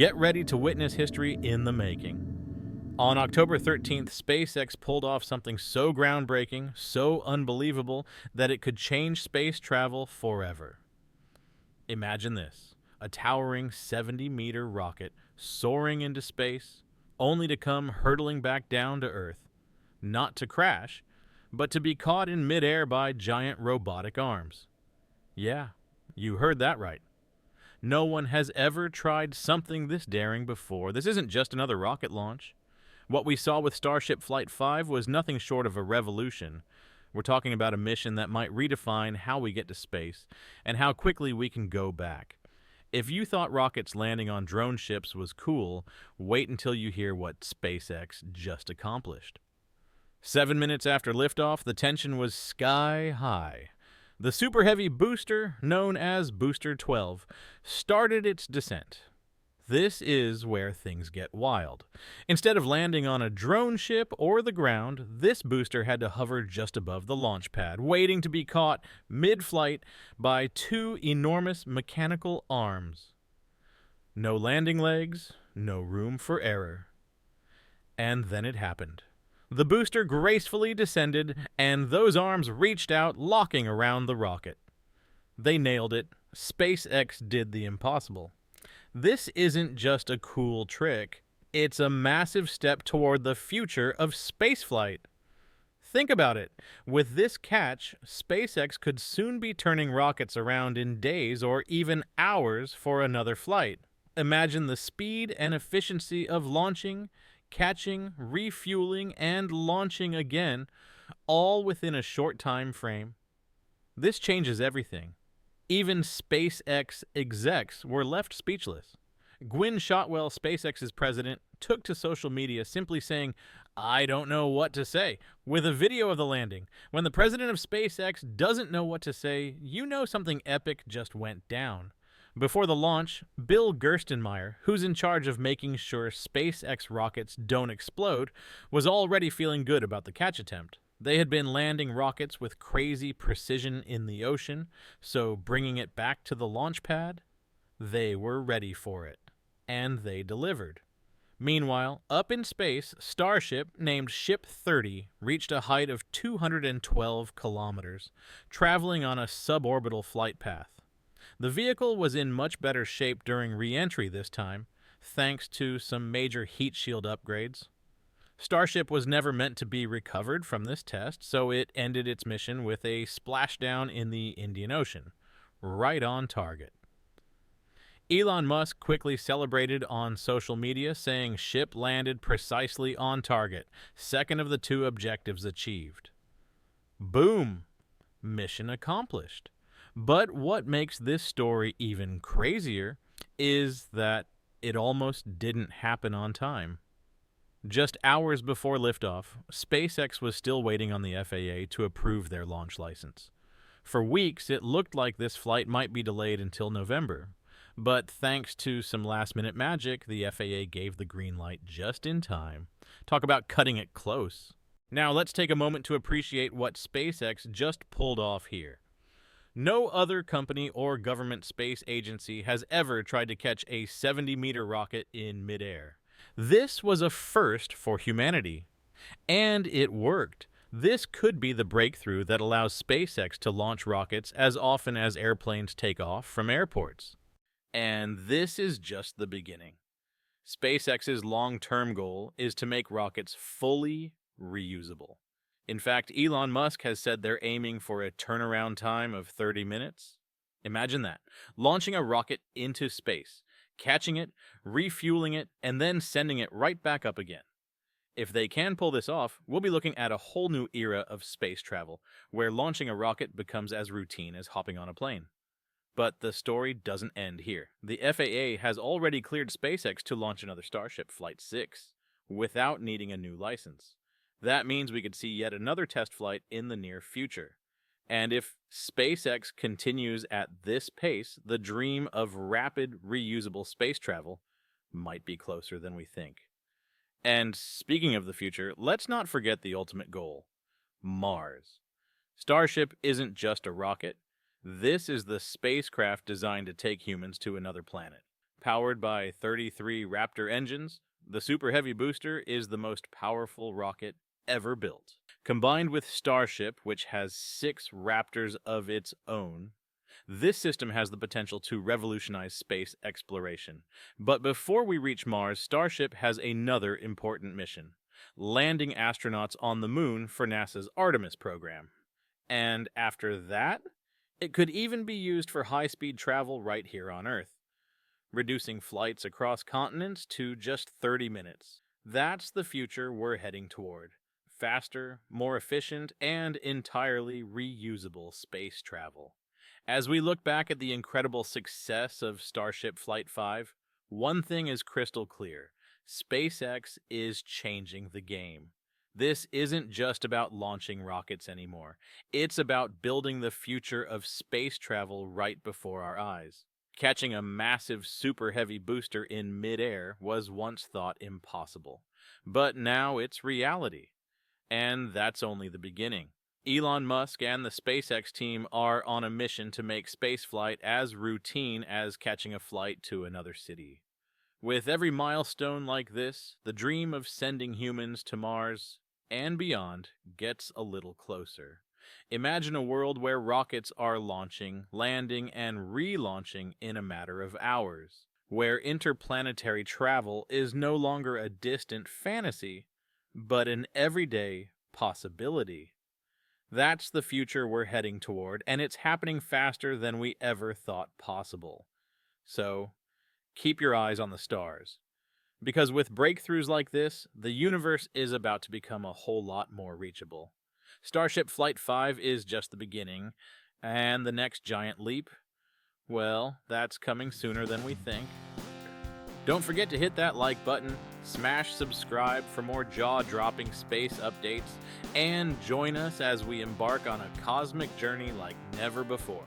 Get ready to witness history in the making. On October 13th, SpaceX pulled off something so groundbreaking, so unbelievable, that it could change space travel forever. Imagine this: a towering 70-meter rocket soaring into space, only to come hurtling back down to Earth, not to crash, but to be caught in midair by giant robotic arms. Yeah, you heard that right. No one has ever tried something this daring before. This isn't just another rocket launch. What we saw with Starship Flight 5 was nothing short of a revolution. We're talking about a mission that might redefine how we get to space and how quickly we can go back. If you thought rockets landing on drone ships was cool, wait until you hear what SpaceX just accomplished. 7 minutes after liftoff, the tension was sky high. The Super Heavy booster, known as Booster 12, started its descent. This is where things get wild. Instead of landing on a drone ship or the ground, this booster had to hover just above the launch pad, waiting to be caught mid-flight by two enormous mechanical arms. No landing legs, no room for error. And then it happened. The booster gracefully descended, and those arms reached out, locking around the rocket. They nailed it. SpaceX did the impossible. This isn't just a cool trick, it's a massive step toward the future of spaceflight. Think about it. With this catch, SpaceX could soon be turning rockets around in days or even hours for another flight. Imagine the speed and efficiency of launching, catching, refueling, and launching again, all within a short time frame. This changes everything. Even SpaceX execs were left speechless. Gwynne Shotwell, SpaceX's president, took to social media simply saying, "I don't know what to say," with a video of the landing. When the president of SpaceX doesn't know what to say, you know something epic just went down. Before the launch, Bill Gerstenmaier, who's in charge of making sure SpaceX rockets don't explode, was already feeling good about the catch attempt. They had been landing rockets with crazy precision in the ocean, so bringing it back to the launch pad, they were ready for it. And they delivered. Meanwhile, up in space, Starship, named Ship 30, reached a height of 212 kilometers, traveling on a suborbital flight path. The vehicle was in much better shape during re-entry this time, thanks to some major heat shield upgrades. Starship was never meant to be recovered from this test, so it ended its mission with a splashdown in the Indian Ocean, right on target. Elon Musk quickly celebrated on social media, saying ship landed precisely on target, second of the two objectives achieved. Boom! Mission accomplished. But what makes this story even crazier is that it almost didn't happen on time. Just hours before liftoff, SpaceX was still waiting on the FAA to approve their launch license. For weeks, it looked like this flight might be delayed until November, but thanks to some last-minute magic, the FAA gave the green light just in time. Talk about cutting it close. Now let's take a moment to appreciate what SpaceX just pulled off here. No other company or government space agency has ever tried to catch a 70-meter rocket in midair. This was a first for humanity. And it worked. This could be the breakthrough that allows SpaceX to launch rockets as often as airplanes take off from airports. And this is just the beginning. SpaceX's long-term goal is to make rockets fully reusable. In fact, Elon Musk has said they're aiming for a turnaround time of 30 minutes. Imagine that. Launching a rocket into space, catching it, refueling it, and then sending it right back up again. If they can pull this off, we'll be looking at a whole new era of space travel, where launching a rocket becomes as routine as hopping on a plane. But the story doesn't end here. The FAA has already cleared SpaceX to launch another Starship Flight 6, without needing a new license. That means we could see yet another test flight in the near future. And if SpaceX continues at this pace, the dream of rapid, reusable space travel might be closer than we think. And speaking of the future, let's not forget the ultimate goal: Mars. Starship isn't just a rocket. This is the spacecraft designed to take humans to another planet. Powered by 33 Raptor engines, the Super Heavy booster is the most powerful rocket ever built. Combined with Starship, which has 6 Raptors of its own, this system has the potential to revolutionize space exploration. But before we reach Mars, Starship has another important mission: landing astronauts on the moon for NASA's Artemis program. And after that, it could even be used for high-speed travel right here on Earth, reducing flights across continents to just 30 minutes. That's the future we're heading toward: faster, more efficient, and entirely reusable space travel. As we look back at the incredible success of Starship Flight 5, one thing is crystal clear: SpaceX is changing the game. This isn't just about launching rockets anymore. It's about building the future of space travel right before our eyes. Catching a massive super heavy booster in midair was once thought impossible, but now it's reality. And that's only the beginning. Elon Musk and the SpaceX team are on a mission to make spaceflight as routine as catching a flight to another city. With every milestone like this, the dream of sending humans to Mars and beyond gets a little closer. Imagine a world where rockets are launching, landing, and relaunching in a matter of hours, where interplanetary travel is no longer a distant fantasy, but an everyday possibility. That's the future we're heading toward, and it's happening faster than we ever thought possible. So, keep your eyes on the stars. Because with breakthroughs like this, the universe is about to become a whole lot more reachable. Starship Flight 5 is just the beginning, and the next giant leap, well, that's coming sooner than we think. Don't forget to hit that like button, smash subscribe for more jaw-dropping space updates, and join us as we embark on a cosmic journey like never before.